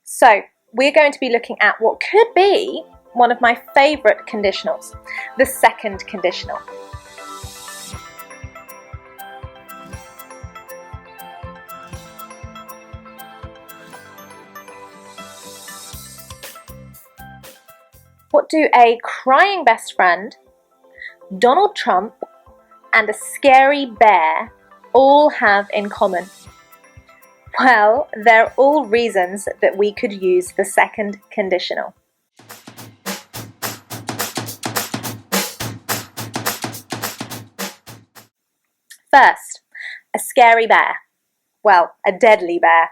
So we're going to be looking at what could be one of my favourite conditionals, the second conditional. What do a crying best friend, Donald Trump, and a scary bear all have in common? Well, they're all reasons that we could use the second conditional. First, a scary bear. Well, a deadly bear.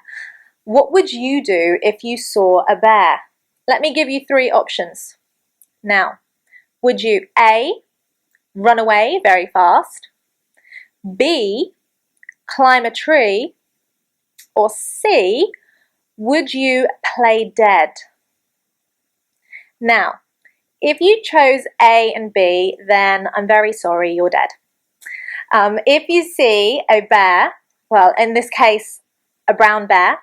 What would you do if you saw a bear? Let me give you 3 options. Now, would you A, run away very fast, B, climb a tree, or C, would you play dead? Now, if you chose A and B, then I'm very sorry, you're dead. If you see a bear, well, in this case, a brown bear,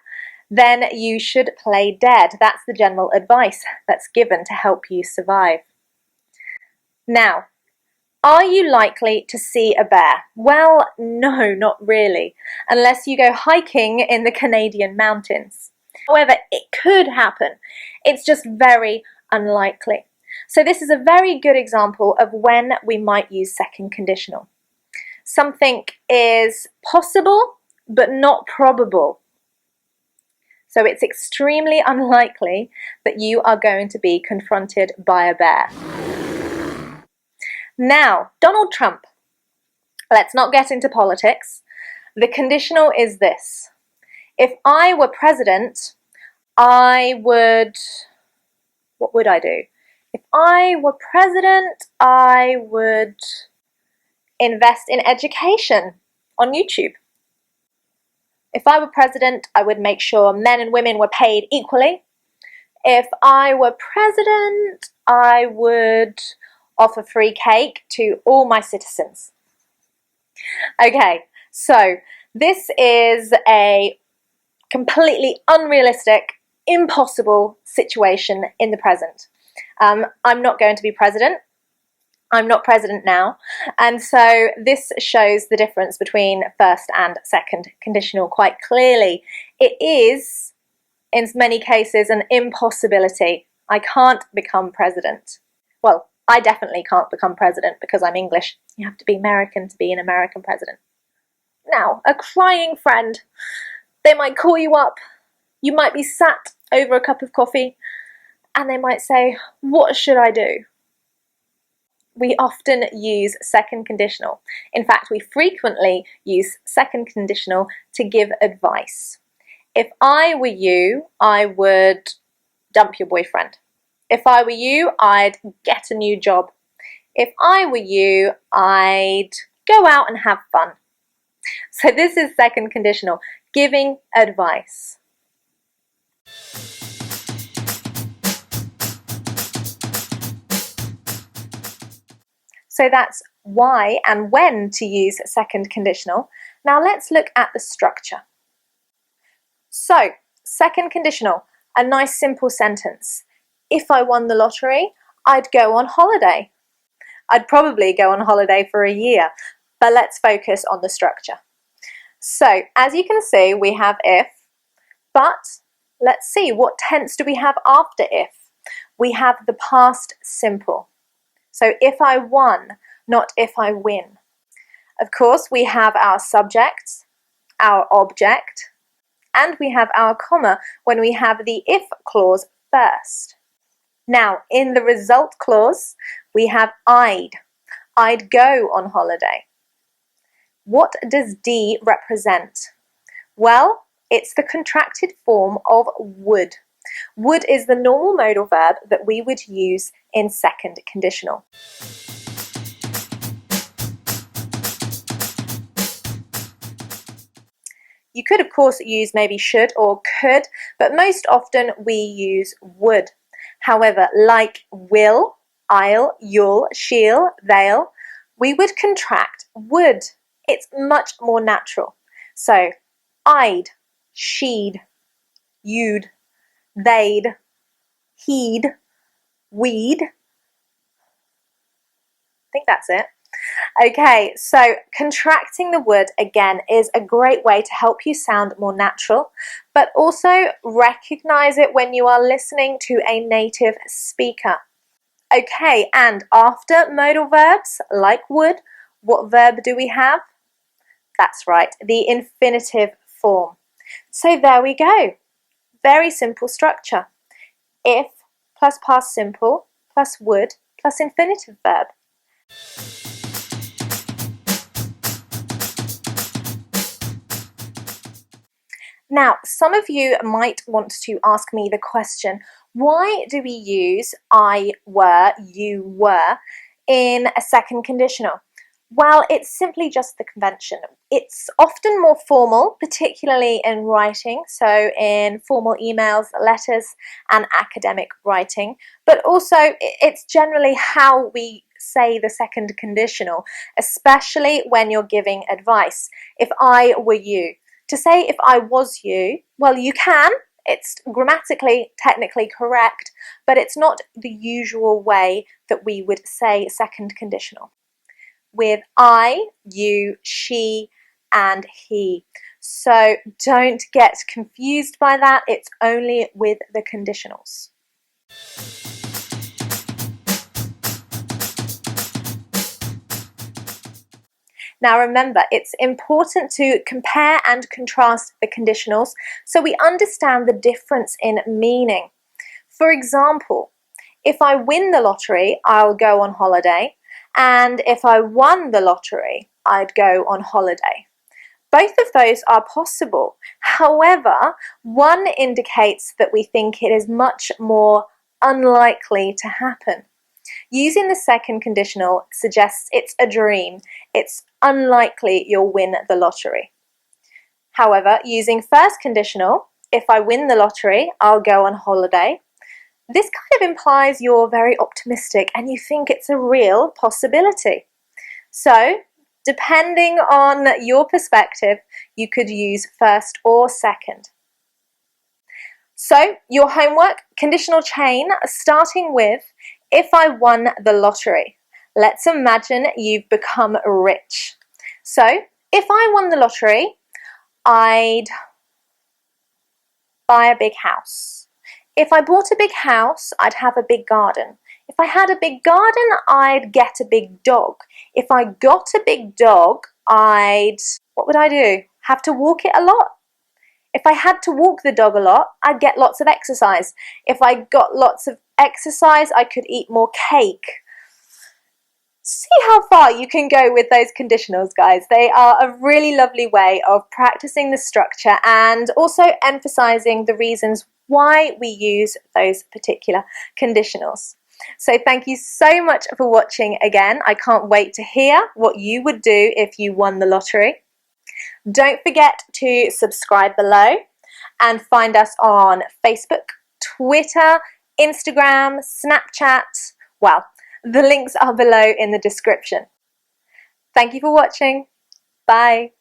then you should play dead. That's the general advice that's given to help you survive. Now, are you likely to see a bear? Well, no, not really, unless you go hiking in the Canadian mountains. However, it could happen. It's just very unlikely. So this is a very good example of when we might use second conditional. Something is possible, but not probable. So it's extremely unlikely that you are going to be confronted by a bear. Now, Donald Trump. Let's not get into politics. The conditional is this. If I were president, I would... What would I do? If I were president, I would invest in education on YouTube. If I were president, I would make sure men and women were paid equally. If I were president, I would offer free cake to all my citizens. Okay, so this is a completely unrealistic, impossible situation in the present. I'm not going to be president. I'm not president now, and so this shows the difference between first and second conditional quite clearly. It is, in many cases, an impossibility. I can't become president. Well, I definitely can't become president because I'm English. You have to be American to be an American president. Now, a crying friend. They might call you up. You might be sat over a cup of coffee, and they might say, "What should I do?" We often use second conditional. In fact, we frequently use second conditional to give advice. If I were you, I would dump your boyfriend. If I were you, I'd get a new job. If I were you, I'd go out and have fun. So this is second conditional, giving advice. So that's why and when to use second conditional. Now let's look at the structure. So, second conditional, a nice simple sentence. If I won the lottery, I'd go on holiday. I'd probably go on holiday for a year, but let's focus on the structure. So, as you can see, we have if, but let's see, what tense do we have after if? We have the past simple. So if I won, not if I win. Of course, we have our subject, our object, and we have our comma when we have the if clause first. Now, in the result clause, we have I'd. I'd go on holiday. What does D represent? Well, it's the contracted form of would. Would is the normal modal verb that we would use in second conditional. You could, of course, use maybe should or could, but most often we use would. However, like will, I'll, you'll, she'll, they'll, we would contract would. It's much more natural. So, I'd, she'd, you'd, they'd, he'd, we'd. I think that's it. Okay, so contracting the would again is a great way to help you sound more natural, but also recognize it when you are listening to a native speaker. Okay, and after modal verbs like would, what verb do we have? That's right, the infinitive form. So there we go. Very simple structure. If plus past simple plus would plus infinitive verb. Now, some of you might want to ask me the question, why do we use I were, you were in a second conditional? Well, it's simply just the convention. It's often more formal, particularly in writing, so in formal emails, letters, and academic writing, but also it's generally how we say the second conditional, especially when you're giving advice. If I were you. To say if I was you, well, you can. It's grammatically, technically correct, but it's not the usual way that we would say second conditional. With I, you, she, and he. So don't get confused by that. It's only with the conditionals. Now remember, it's important to compare and contrast the conditionals so we understand the difference in meaning. For example, if I win the lottery, I'll go on holiday, and if I won the lottery, I'd go on holiday. Both of those are possible. However, one indicates that we think it is much more unlikely to happen. Using the second conditional suggests it's a dream. It's unlikely you'll win the lottery. However, using first conditional, if I win the lottery, I'll go on holiday, this kind of implies you're very optimistic and you think it's a real possibility. So, depending on your perspective, you could use first or second. So, your homework, conditional chain, starting with if I won the lottery. Let's imagine you've become rich. So, if I won the lottery, I'd buy a big house. If I bought a big house, I'd have a big garden. If I had a big garden, I'd get a big dog. If I got a big dog, what would I do? Have to walk it a lot? If I had to walk the dog a lot, I'd get lots of exercise. If I got lots of exercise, I could eat more cake. See how far you can go with those conditionals, guys. They are a really lovely way of practicing the structure and also emphasizing the reasons why we use those particular conditionals. So thank you so much for watching again. I can't wait to hear what you would do if you won the lottery. Don't forget to subscribe below and find us on Facebook, Twitter, Instagram, Snapchat. Well, the links are below in the description. Thank you for watching. Bye.